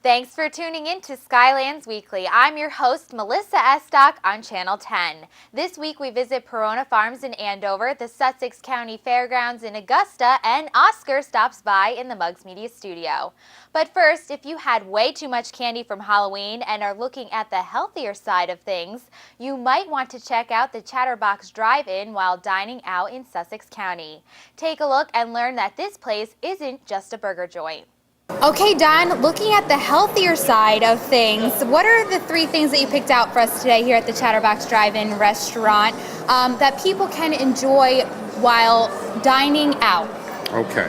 Thanks for tuning in to Skylands Weekly. I'm your host, Melissa Estock on Channel 10. This week we visit PERONA Farms in Andover, the Sussex County Fairgrounds in Augusta, and Oscar stops by in the Mugs Media studio. But first, if you had way too much candy from Halloween and are looking at the healthier side of things, you might want to check out the CHATTERBOX drive-in while dining out in Sussex County. Take a look and learn that this place isn't just a burger joint. Okay, Don, looking at the healthier side of things, what are the three things that you picked out for us today here at the CHATTERBOX Drive-In Restaurant that people can enjoy while dining out? Okay.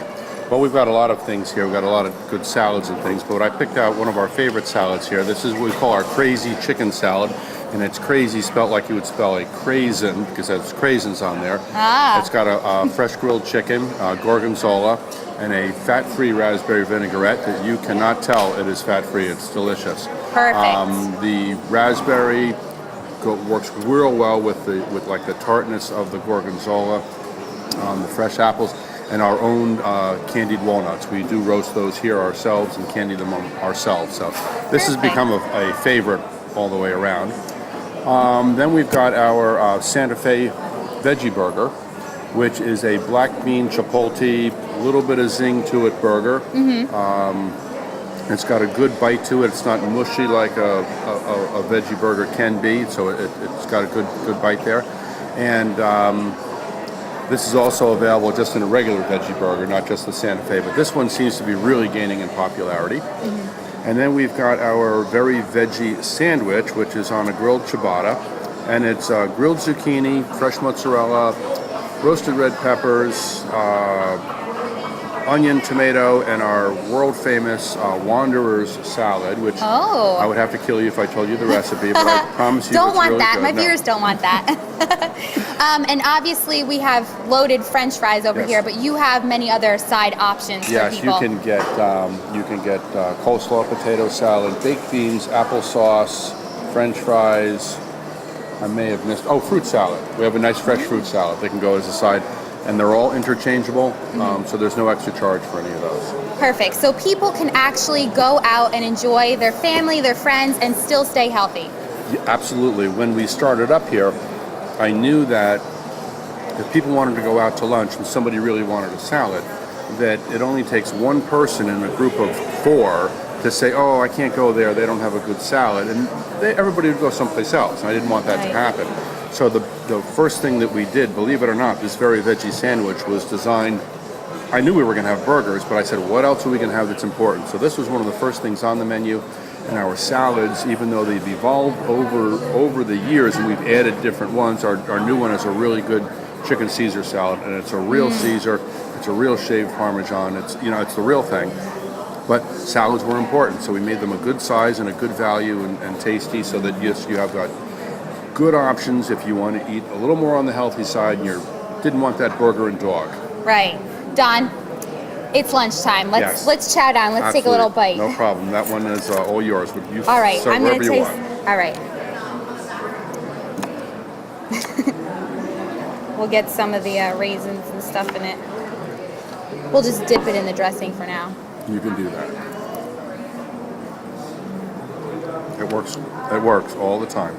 Well, we've got a lot of things here. We've got a lot of good salads and things, but I picked out one of our favorite salads here. This is what we call our crazy chicken salad, and it's crazy spelled like you would spell a craisin, because there's craisins on there. It's got a fresh grilled chicken, gorgonzola, and a fat-free raspberry vinaigrette that you cannot tell it is fat-free. It's delicious. Perfect. The raspberry works real well with the tartness of the gorgonzola, the fresh apples, and our own candied walnuts. We do roast those here ourselves and candy them ourselves. So this has become a favorite all the way around. Then we've got our Santa Fe veggie burger, which is a black bean chipotle, little bit of zing to it burger. It's got a good bite to it. It's not mushy like a veggie burger can be, so it's got a good bite there. And this is also available just in a regular veggie burger, not just the Santa Fe, but this one seems to be really gaining in popularity. And then we've got our very veggie sandwich, which is on a grilled ciabatta, and it's grilled zucchini, fresh mozzarella, roasted red peppers, onion, tomato, and our world-famous Wanderer's salad, which I would have to kill you if I told you the recipe, but I promise you don't it's want really that. good. My viewers don't want that. And obviously we have loaded French fries over here, but you have many other side options for people. Yes, you can get coleslaw potato salad, baked beans, applesauce, French fries. I may have missed, fruit salad. We have a nice fresh fruit salad that can go as a side, and they're all interchangeable, so there's no extra charge for any of those. Perfect. So people can actually go out and enjoy their family, their friends, and still stay healthy. Yeah, absolutely. When we started up here, I knew that if people wanted to go out to lunch and somebody really wanted a salad, that it only takes one person in a group of four to say, oh, I can't go there, they don't have a good salad, and everybody would go someplace else, and I didn't want that to happen. So the first thing that we did, believe it or not, this very veggie sandwich was designed, I knew we were going to have burgers, but I said, what else are we going to have that's important? So this was one of the first things on the menu, and our salads, even though they've evolved over the years, and we've added different ones, our new one is a really good chicken Caesar salad, and it's a real Caesar, it's a real shaved Parmesan, it's the real thing. But salads were important, so we made them a good size and a good value and tasty, so that yes, you have got good options if you want to eat a little more on the healthy side and you didn't want that burger and dog. Right. Don, it's lunchtime. Let's chat on. Let's take a little bite. No problem. That one is all yours. You all right. I'm going to taste. All right. We'll get some of the raisins and stuff in it. We'll just dip it in the dressing for now. You can do that. It works. It works all the time.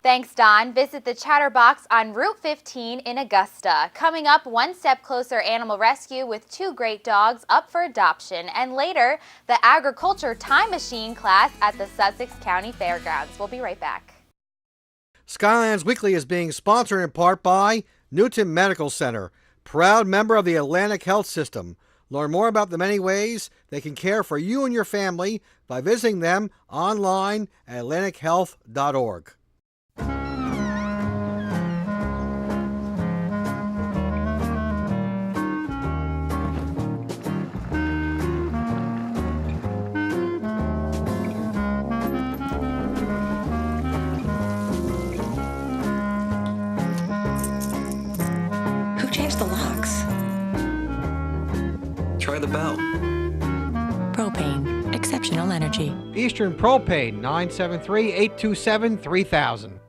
Thanks, Don. Visit the CHATTERBOX on Route 15 in Augusta. Coming up, One Step Closer Animal Rescue with 2 great dogs up for adoption. And later, the Agriculture Time Machine class at the Sussex County Fairgrounds. We'll be right back. Skylands Weekly is being sponsored in part by Newton Medical Center, proud member of the Atlantic Health System. Learn more about the many ways they can care for you and your family by visiting them online at atlantichealth.org. Who changed the locks? Try the bell. Propane. Exceptional energy. Eastern Propane, 973-827-3000.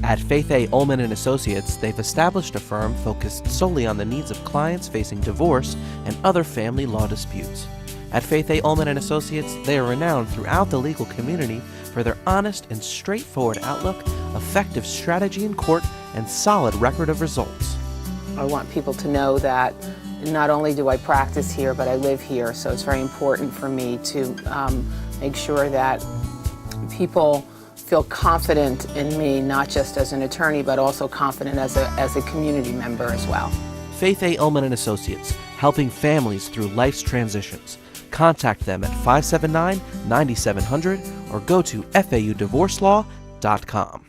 At Faith A. Ullman & Associates, they've established a firm focused solely on the needs of clients facing divorce and other family law disputes. At Faith A. Ullman and Associates, they are renowned throughout the legal community for their honest and straightforward outlook, effective strategy in court, and solid record of results. I want people to know that not only do I practice here, but I live here, so it's very important for me to make sure that people feel confident in me, not just as an attorney, but also confident as a community member as well. Faith A. Ullman and Associates, helping families through life's transitions. Contact them at 579-9700 or go to faudivorcelaw.com.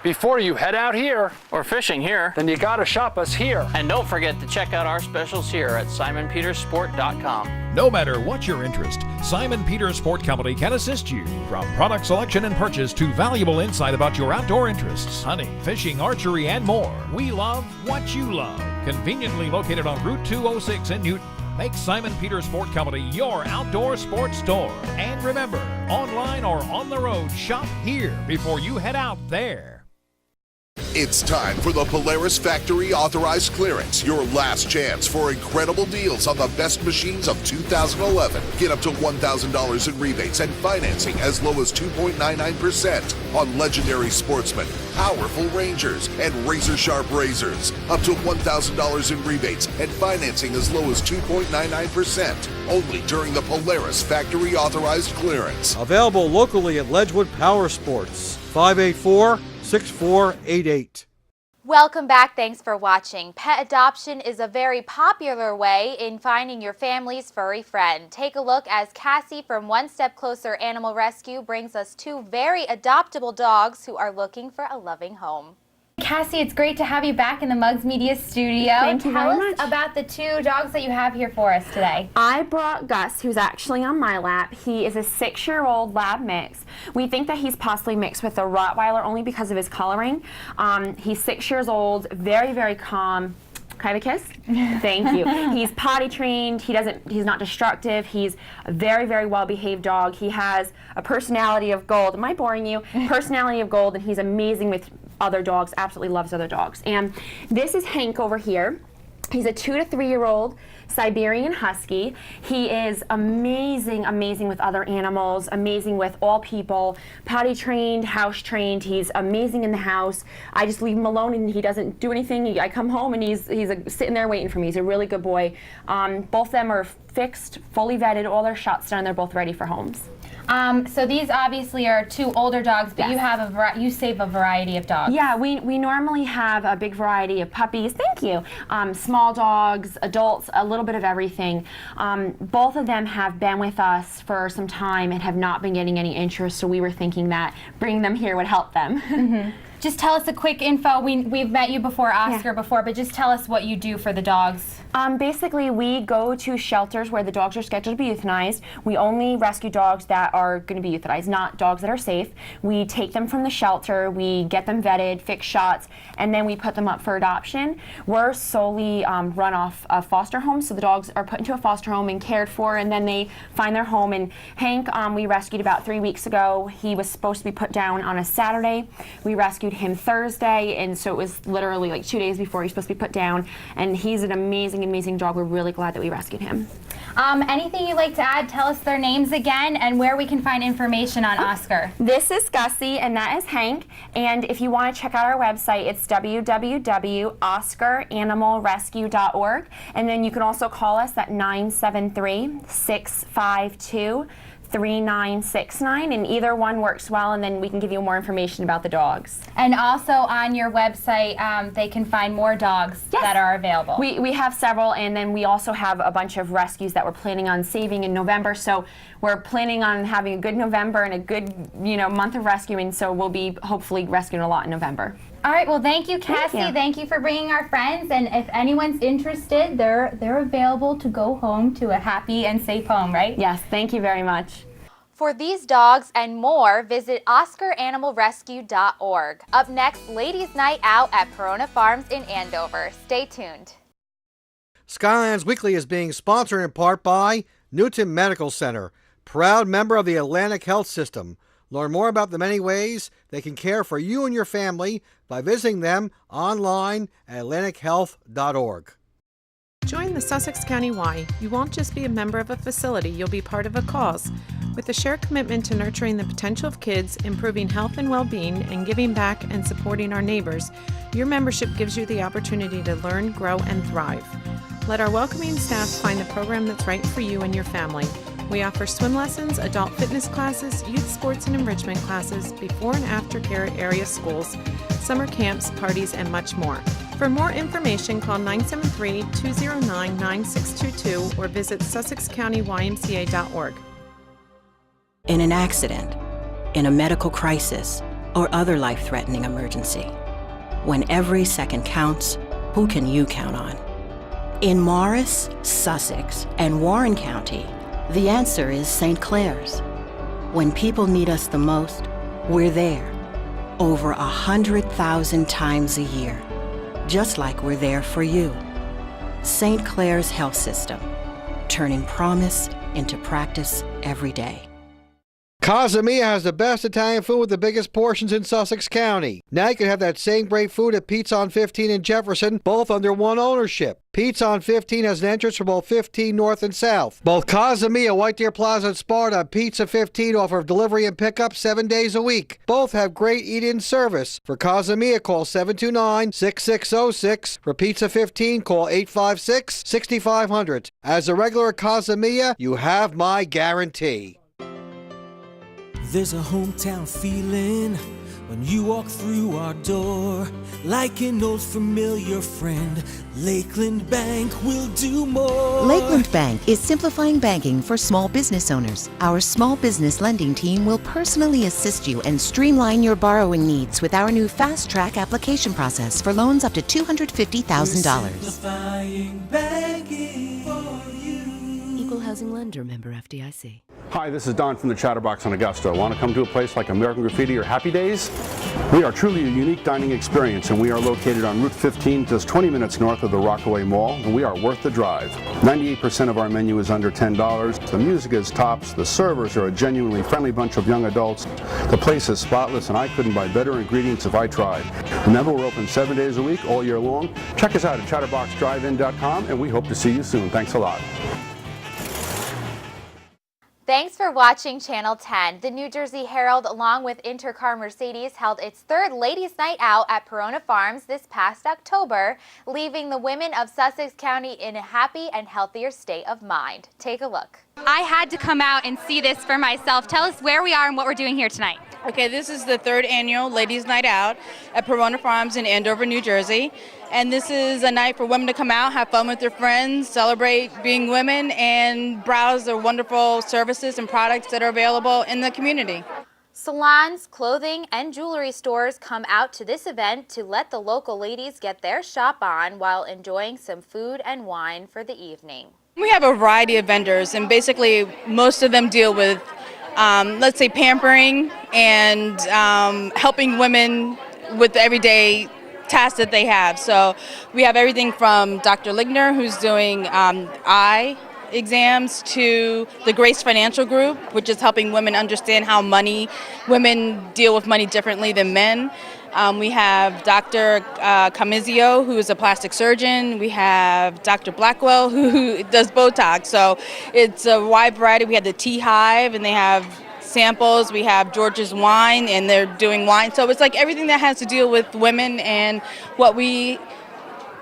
Before you head out here, or fishing here, then you gotta shop us here. and don't forget to check out our specials here at simonpetersport.com. No matter what your interest, Simon Peters Sport Company can assist you. From product selection and purchase to valuable insight about your outdoor interests, hunting, fishing, archery, and more. We love what you love. Conveniently located on Route 206 in Newton. Make Simon Peters Sport Company your outdoor sports store. And remember, online or on the road, shop here before you head out there. It's time for the Polaris Factory Authorized Clearance, your last chance for incredible deals on the best machines of 2011. Get up to $1,000 in rebates and financing as low as 2.99% on legendary Sportsman, powerful Rangers, and razor-sharp razors. Up to $1,000 in rebates and financing as low as 2.99%. Only during the Polaris Factory Authorized Clearance. Available locally at Ledgewood Power Sports, 584-6488. Welcome back. Thanks for watching. Pet adoption is a very popular way in finding your family's furry friend. Take a look as Cassie from One Step Closer Animal Rescue brings us two very adoptable dogs who are looking for a loving home. Cassie, it's great to have you back in the Mugs Media studio. Thank you very much. Tell us about the two dogs that you have here for us today. I brought Gus, who's actually on my lap. He is a 6-year-old lab mix. We think that he's possibly mixed with a Rottweiler only because of his coloring. He's 6 years old, very, very calm. Can I have a kiss? Thank you. He's potty trained. He's not destructive. He's a very, very well-behaved dog. He has a personality of gold. Am I boring you? Personality of gold, and he's amazing with other dogs, absolutely loves other dogs. And this is Hank over here. He's a 2 to 3-year-old Siberian Husky. He is amazing, amazing with other animals, amazing with all people, potty trained, house trained. He's amazing in the house. I just leave him alone and he doesn't do anything. I come home and he's sitting there waiting for me. He's a really good boy. Both of them are fixed, fully vetted, all their shots done. They're both ready for homes. So these obviously are two older dogs, but Yes. you save a variety of dogs. Yeah, we normally have a big variety of puppies. Thank you. Small dogs, adults, a little bit of everything. Both of them have been with us for some time and have not been getting any interest, so we were thinking that bringing them here would help them. Mm-hmm. Just tell us a quick info. We've met you before, Oscar, before, but just tell us what you do for the dogs. Basically, we go to shelters where the dogs are scheduled to be euthanized. We only rescue dogs that are going to be euthanized, not dogs that are safe. We take them from the shelter, we get them vetted, fix shots, and then we put them up for adoption. We're solely run off of foster homes, so the dogs are put into a foster home and cared for, and then they find their home. And Hank, we rescued about 3 weeks ago. He was supposed to be put down on a Saturday. We rescued him Thursday, and so it was literally like 2 days before he's supposed to be put down. And he's an amazing, amazing dog. We're really glad that we rescued him. Anything you'd like to add? Tell us their names again and where we can find information on Oscar. This is Gussie and that is Hank. And if you want to check out our website, it's www.oscaranimalrescue.org. And then you can also call us at 973-652-3969, and either one works well, and then we can give you more information about the dogs. And also on your website, they can find more dogs that are available. We have several, and then we also have a bunch of rescues that we're planning on saving in November. So we're planning on having a good November and a good month of rescuing, so we'll be hopefully rescuing a lot in November. All right, well, thank you, Cassie. Thank you for bringing our friends, and if anyone's interested, they're available to go home to a happy and safe home, right? Yes, thank you very much. For these dogs and more, visit OscarAnimalRescue.org. Up next, Ladies' Night Out at PERONA Farms in Andover. Stay tuned. Skylands Weekly is being sponsored in part by Newton Medical Center, proud member of the Atlantic Health System. Learn more about the many ways they can care for you and your family by visiting them online at atlantichealth.org. Join the Sussex County Y. You won't just be a member of a facility, you'll be part of a cause. With a shared commitment to nurturing the potential of kids, improving health and well-being, and giving back and supporting our neighbors, your membership gives you the opportunity to learn, grow, and thrive. Let our welcoming staff find the program that's right for you and your family. We offer swim lessons, adult fitness classes, youth sports and enrichment classes, before and after care at area schools, summer camps, parties, and much more. For more information, call 973-209-9622 or visit sussexcountyymca.org. In an accident, in a medical crisis, or other life-threatening emergency, when every second counts, who can you count on? In Morris, Sussex, and Warren County, the answer is St. Clair's. When people need us the most, we're there. Over 100,000 times a year. Just like we're there for you. St. Clair's Health System. Turning promise into practice every day. Casa Mia has the best Italian food with the biggest portions in Sussex County. Now you can have that same great food at Pizza on 15 in Jefferson, both under one ownership. Pizza on 15 has an entrance for both 15 North and South. Both Casa Mia, White Deer Plaza, and Sparta and Pizza 15 offer delivery and pickup 7 days a week. Both have great eat-in service. For Casa Mia, call 729-6606. For Pizza 15, call 856-6500. As a regular at Casa Mia, you have my guarantee. There's a hometown feeling when you walk through our door, like an old familiar friend. Lakeland Bank will do more. Lakeland Bank is simplifying banking for small business owners. Our small business lending team will personally assist you and streamline your borrowing needs with our new fast track application process for loans up to $250,000. Simplifying banking for you. Equal housing lender, member FDIC. Hi, this is Don from the CHATTERBOX in Augusta. Want to come to a place like American Graffiti or Happy Days? We are truly a unique dining experience, and we are located on Route 15, just 20 minutes north of the Rockaway Mall, and we are worth the drive. 98% of our menu is under $10. The music is tops. The servers are a genuinely friendly bunch of young adults. The place is spotless, and I couldn't buy better ingredients if I tried. Remember, we're open 7 days a week, all year long. Check us out at chatterboxdrivein.com, and we hope to see you soon. Thanks a lot. Thanks for watching Channel 10. The New Jersey Herald, along with Intercar Mercedes, held its third Ladies' Night Out at PERONA Farms this past October, leaving the women of Sussex County in a happy and healthier state of mind. Take a look. I had to come out and see this for myself. Tell us where we are and what we're doing here tonight. Okay, this is the third annual Ladies' Night Out at PERONA Farms in Andover, New Jersey. And this is a night for women to come out, have fun with their friends, celebrate being women, and browse the wonderful services and products that are available in the community. Salons, clothing, and jewelry stores come out to this event to let the local ladies get their shop on while enjoying some food and wine for the evening. We have a variety of vendors, and basically most of them deal with, let's say, pampering and helping women with the everyday tasks that they have. So we have everything from Dr. Ligner, who's doing eye exams, to the Grace Financial Group, which is helping women understand how women deal with money differently than men. We have Dr. Camizio, who is a plastic surgeon. We have Dr. Blackwell, who does Botox. So it's a wide variety. We have the Tea Hive, and they have samples. We have George's Wine, and they're doing wine. So it's like everything that has to deal with women and what we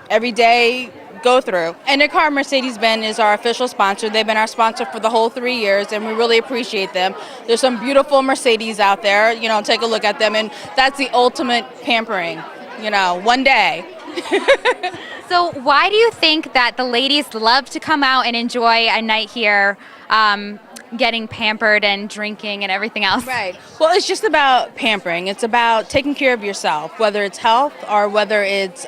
every day go through. And Intercar Mercedes-Benz is our official sponsor. They've been our sponsor for the whole 3 years, and we really appreciate them. There's some beautiful Mercedes out there. You know, take a look at them, and that's the ultimate pampering, you know, one day. So why do you think that the ladies love to come out and enjoy a night here, getting pampered and drinking and everything else? Right. Well, it's just about pampering. It's about taking care of yourself, whether it's health or whether it's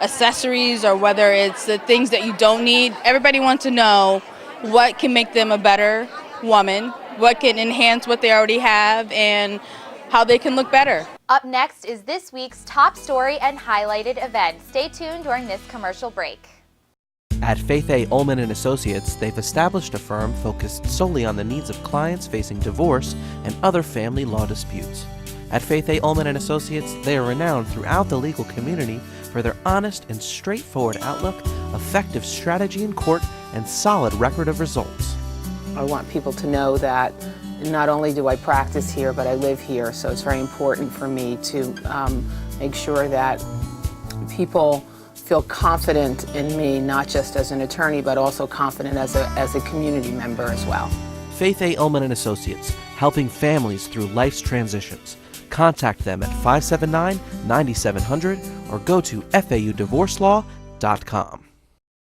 accessories or whether it's the things that you don't need. Everybody wants to know what can make them a better woman, what can enhance what they already have, and how they can look better. Up next is this week's top story and highlighted event. Stay tuned during this commercial break. At Faith A. Ullman & Associates, they've established a firm focused solely on the needs of clients facing divorce and other family law disputes. At Faith A. Ullman & Associates, they are renowned throughout the legal community for their honest and straightforward outlook, effective strategy in court, and solid record of results. I want people to know that not only do I practice here, but I live here, so it's very important for me to make sure that people feel confident in me, not just as an attorney, but also confident as a community member as well. Faith A. Ullman and Associates, helping families through life's transitions. Contact them at 579-9700 or go to faudivorcelaw.com.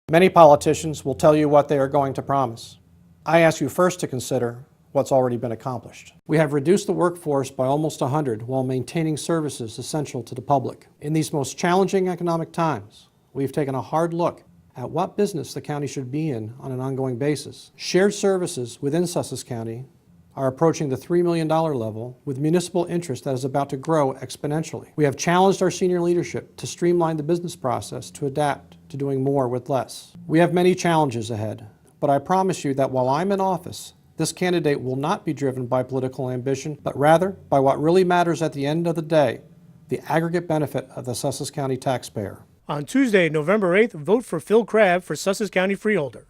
Many politicians will tell you what they are going to promise. I ask you first to consider what's already been accomplished. We have reduced the workforce by almost 100 while maintaining services essential to the public. In these most challenging economic times, we've taken a hard look at what business the county should be in on an ongoing basis. Shared services within Sussex County are approaching the $3 million level with municipal interest that is about to grow exponentially. We have challenged our senior leadership to streamline the business process to adapt to doing more with less. We have many challenges ahead, but I promise you that while I'm in office, this candidate will not be driven by political ambition, but rather by what really matters at the end of the day, the aggregate benefit of the Sussex County taxpayer. On Tuesday, November 8th, vote for Phil Crabb for Sussex County Freeholder.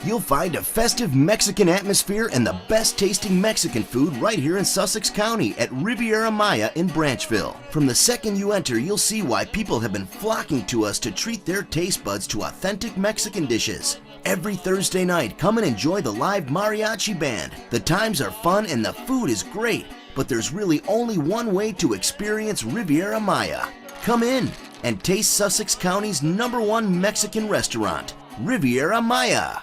You'll find a festive Mexican atmosphere and the best tasting Mexican food right here in Sussex County at Riviera Maya in Branchville. From the second you enter, you'll see why people have been flocking to us to treat their taste buds to authentic Mexican dishes. Every Thursday night, come and enjoy the live mariachi band. The times are fun and the food is great, but there's really only one way to experience Riviera Maya. Come in and taste Sussex County's #1 Mexican restaurant, Riviera Maya.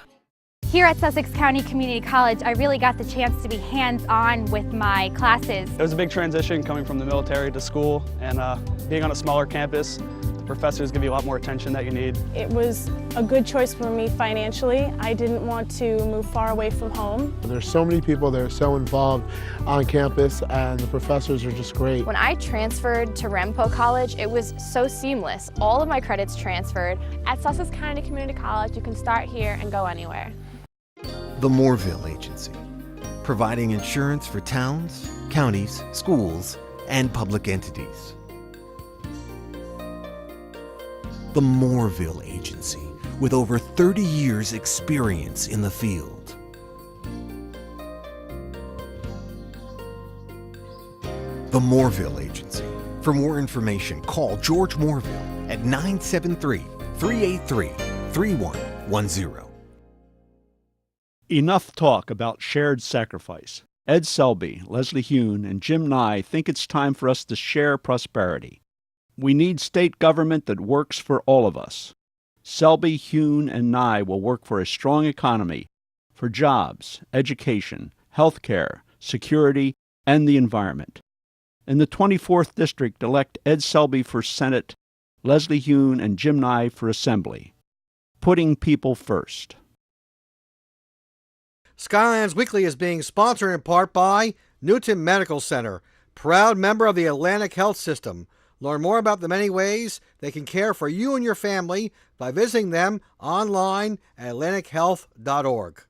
Here at Sussex County Community College, I really got the chance to be hands-on with my classes. It was a big transition coming from the military to school, and being on a smaller campus, the professors give you a lot more attention that you need. It was a good choice for me financially. I didn't want to move far away from home. There's so many people that are so involved on campus, and the professors are just great. When I transferred to Rempo College, it was so seamless. All of my credits transferred. At Sussex County Community College, you can start here and go anywhere. The Moorville Agency, providing insurance for towns, counties, schools, and public entities. The Moorville Agency, with over 30 years' experience in the field. The Moorville Agency. For more information, call George Moorville at 973-383-3110. Enough talk about shared sacrifice. Ed Selby, Leslie Hune, and Jim Nye think it's time for us to share prosperity. We need state government that works for all of us. Selby, Hune, and Nye will work for a strong economy, for jobs, education, health care, security, and the environment. In the 24th District, elect Ed Selby for Senate, Leslie Hune, and Jim Nye for Assembly. Putting people first. Skylands Weekly is being sponsored in part by Newton Medical Center, proud member of the Atlantic Health System. Learn more about the many ways they can care for you and your family by visiting them online at atlantichealth.org.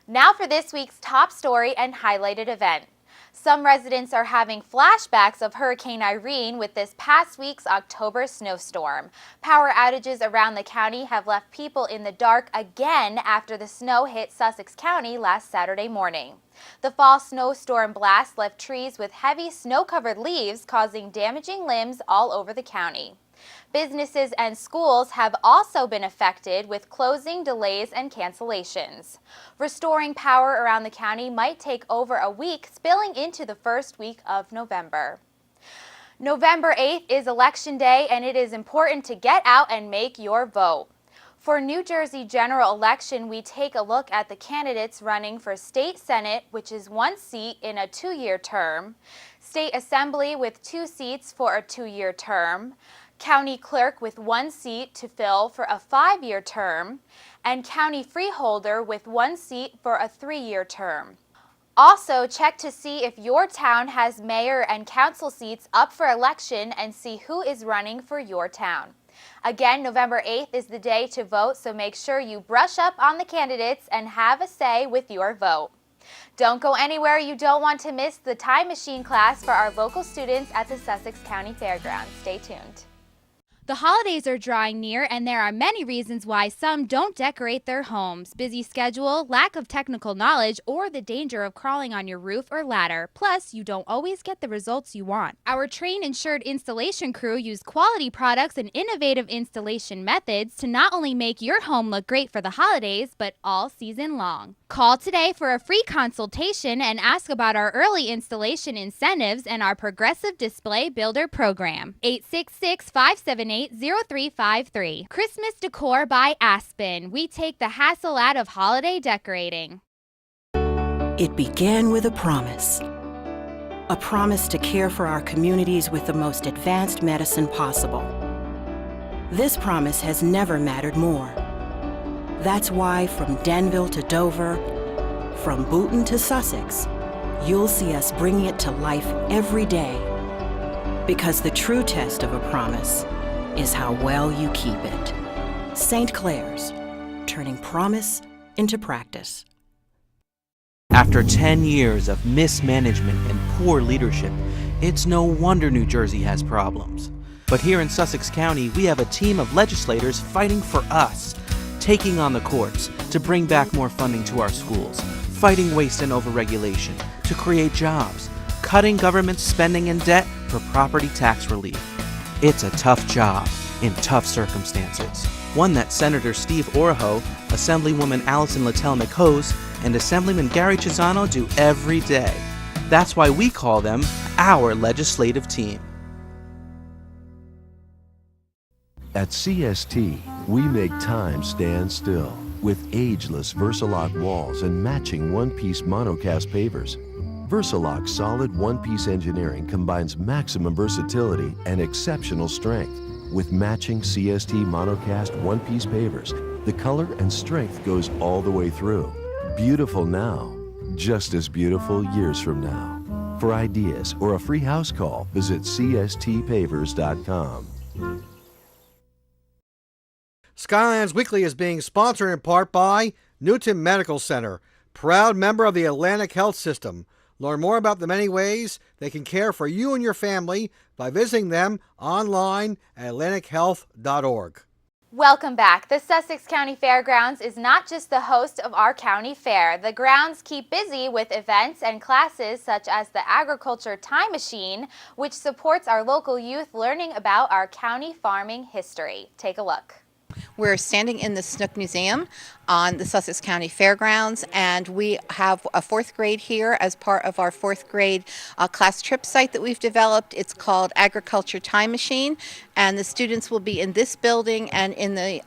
Now for this week's top story and highlighted event. Some residents are having flashbacks of Hurricane Irene with this past week's October snowstorm. Power outages around the county have left people in the dark again after the snow hit Sussex County last Saturday morning. The fall snowstorm blast left trees with heavy snow-covered leaves, causing damaging limbs all over the county. Businesses and schools have also been affected with closing, delays, and cancellations. Restoring power around the county might take over a week, spilling into the first week of November. November 8th is Election Day, and it is important to get out and make your vote. For New Jersey general election, we take a look at the candidates running for State Senate, which is 1 seat in a 2-year term, State Assembly with 2 seats for a 2-year term, County Clerk with 1 seat to fill for a 5-year term, and County Freeholder with 1 seat for a 3-year term. Also, check to see if your town has mayor and council seats up for election and see who is running for your town. Again, November 8th is the day to vote, so make sure you brush up on the candidates and have a say with your vote. Don't go anywhere. You don't want to miss the time machine class for our local students at the Sussex County Fairgrounds. Stay tuned. The holidays are drawing near, and there are many reasons why some don't decorate their homes. Busy schedule, lack of technical knowledge, or the danger of crawling on your roof or ladder. Plus, you don't always get the results you want. Our trained, insured installation crew use quality products and innovative installation methods to not only make your home look great for the holidays, but all season long. Call today for a free consultation and ask about our early installation incentives and our Progressive Display Builder program. 866-578-0353. Christmas Decor by Aspen. We take the hassle out of holiday decorating. It began with a promise. A promise to care for our communities with the most advanced medicine possible. This promise has never mattered more. That's why from Denville to Dover, from Booton to Sussex, you'll see us bringing it to life every day. Because the true test of a promise is how well you keep it. St. Clair's, turning promise into practice. After 10 years of mismanagement and poor leadership, it's no wonder New Jersey has problems. But here in Sussex County, we have a team of legislators fighting for us, taking on the courts to bring back more funding to our schools, fighting waste and overregulation to create jobs, cutting government spending and debt for property tax relief. It's a tough job in tough circumstances, one that Senator Steve Oraho, Assemblywoman Allison Littell McHose, and Assemblyman Gary Chisano do every day. That's why we call them our legislative team. At CST, we make time stand still with ageless Versalock walls and matching one-piece monocast pavers. Versalock's solid one-piece engineering combines maximum versatility and exceptional strength. With matching CST monocast one-piece pavers, the color and strength goes all the way through. Beautiful now, just as beautiful years from now. For ideas or a free house call, visit cstpavers.com. Skylands Weekly is being sponsored in part by Newton Medical Center, proud member of the Atlantic Health System. Learn more about the many ways they can care for you and your family by visiting them online at atlantichealth.org. Welcome back. The Sussex County Fairgrounds is not just the host of our county fair. The grounds keep busy with events and classes such as the Agriculture Time Machine, which supports our local youth learning about our county farming history. Take a look. We're standing in the Snook Museum on the Sussex County Fairgrounds, and we have a fourth grade here as part of our fourth grade class trip site that we've developed. It's called Agriculture Time Machine, and the students will be in this building and in the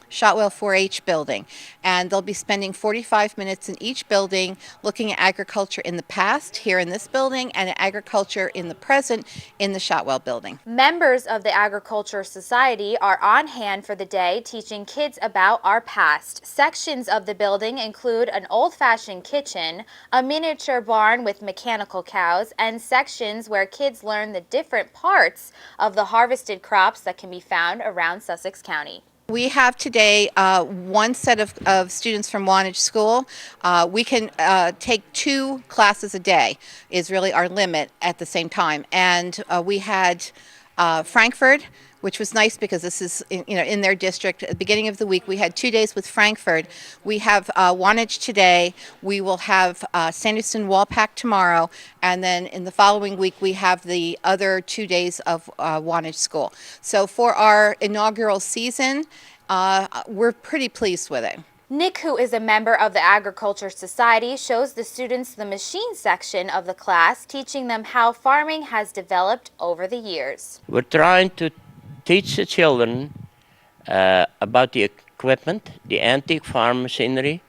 Shotwell 4-H building, and they'll be spending 45 minutes in each building looking at agriculture in the past here in this building and at agriculture in the present in the Shotwell building. Members of the Agriculture Society are on hand for the day teaching kids about our past. Sections of the building include an old-fashioned kitchen, a miniature barn with mechanical cows, and sections where kids learn the different parts of the harvested crops that can be found around Sussex County. We have today one set of students from Wantage School. We can take 2 classes a day is really our limit at the same time. And we had Frankfurt, which was nice because this is in their district. At the beginning of the week, we had 2 days with Frankfurt. We have Wantage today. We will have Sanderson Walpack tomorrow. And then in the following week, we have the other 2 days of Wantage School. So for our inaugural season, we're pretty pleased with it. Nick, who is a member of the Agriculture Society, shows the students the machine section of the class, teaching them how farming has developed over the years. We're trying to teach the children about the equipment, the antique farm machinery,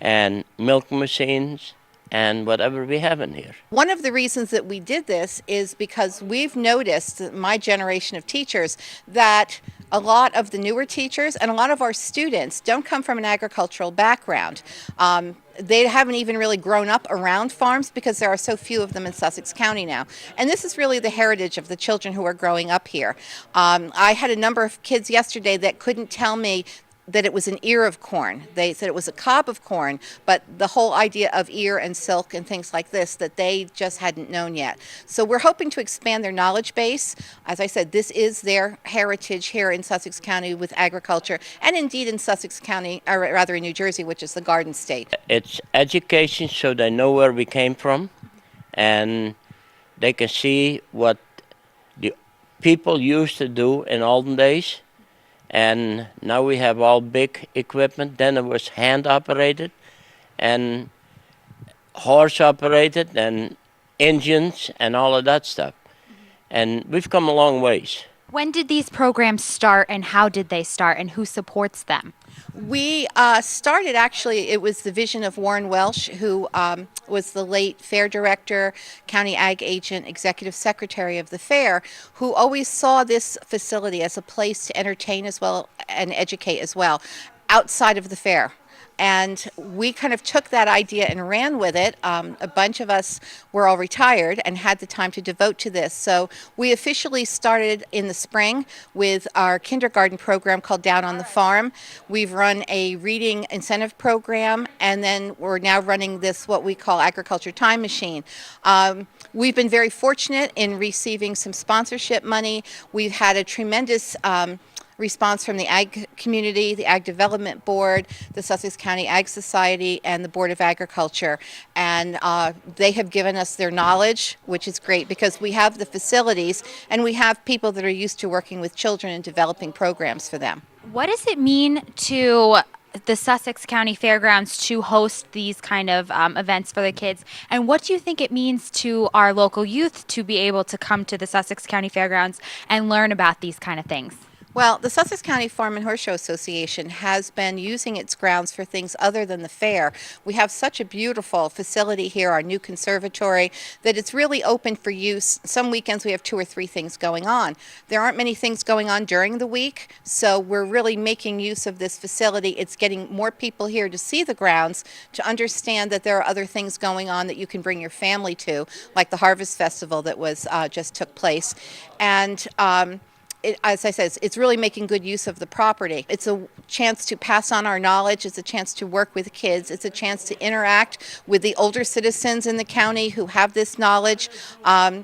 and milk machines, and whatever we have in here. One of the reasons that we did this is because we've noticed, my generation of teachers, that a lot of the newer teachers and a lot of our students don't come from an agricultural background. They haven't even really grown up around farms because there are so few of them in Sussex County now. And this is really the heritage of the children who are growing up here. I had a number of kids yesterday that couldn't tell me that it was an ear of corn. They said it was a cob of corn, but the whole idea of ear and silk and things like this that they just hadn't known yet. So we're hoping to expand their knowledge base. As I said, this is their heritage here in Sussex County with agriculture, and indeed in Sussex County, or rather in New Jersey, which is the Garden State. It's education so they know where we came from, and they can see what the people used to do in olden days. And now we have all big equipment. Then it was hand operated and horse operated and engines and all of that stuff. And we've come a long ways. When did these programs start, and how did they start, and who supports them? We started, actually, it was the vision of Warren Welsh, who was the late fair director, county ag agent, executive secretary of the fair, who always saw this facility as a place to entertain as well and educate as well outside of the fair. And we kind of took that idea and ran with it. A bunch of us were all retired and had the time to devote to this. So we officially started in the spring with our kindergarten program called Down on the Farm. We've run a reading incentive program, and then we're now running this, what we call Agriculture Time Machine. We've been very fortunate in receiving some sponsorship money. We've had a tremendous response from the ag community, the Ag Development Board, the Sussex County Ag Society, and the Board of Agriculture. And they have given us their knowledge, which is great because we have the facilities and we have people that are used to working with children and developing programs for them. What does it mean to the Sussex County Fairgrounds to host these kind of events for the kids? And what do you think it means to our local youth to be able to come to the Sussex County Fairgrounds and learn about these kind of things? Well, the Sussex County Farm and Horse Show Association has been using its grounds for things other than the fair. We have such a beautiful facility here, our new conservatory, that it's really open for use. Some weekends we have 2 or 3 things going on. There aren't many things going on during the week, so we're really making use of this facility. It's getting more people here to see the grounds, to understand that there are other things going on that you can bring your family to, like the Harvest Festival that was just took place. And as I said, it's really making good use of the property. It's a chance to pass on our knowledge. It's a chance to work with kids. It's a chance to interact with the older citizens in the county who have this knowledge.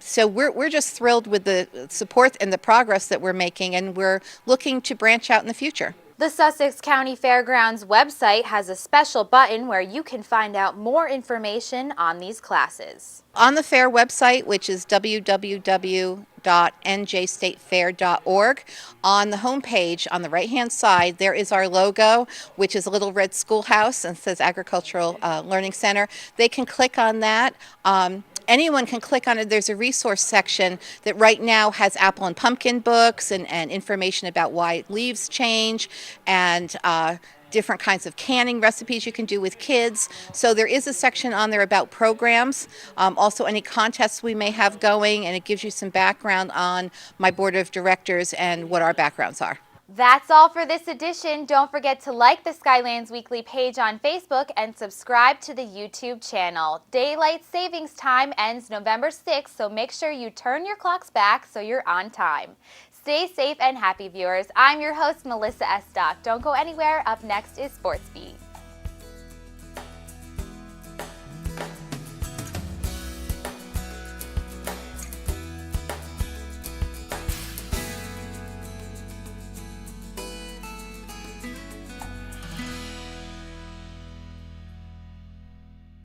So we're just thrilled with the support and the progress that we're making, and we're looking to branch out in the future. The Sussex County Fairgrounds website has a special button where you can find out more information on these classes. On the fair website, which is www.njstatefair.org, on the homepage on the right-hand side, there is our logo, which is a little red schoolhouse and says Agricultural Learning Center. They can click on that. Anyone can click on it. There's a resource section that right now has apple and pumpkin books and information about why leaves change and different kinds of canning recipes you can do with kids. So there is a section on there about programs, also any contests we may have going, and it gives you some background on my board of directors and what our backgrounds are. That's all for this edition. Don't forget to like the Skylands Weekly page on Facebook and subscribe to the YouTube channel. Daylight savings time ends November 6th, so make sure you turn your clocks back so you're on time. Stay safe and happy, viewers. I'm your host, Melissa Estock. Don't go anywhere. Up next is Sports Beat.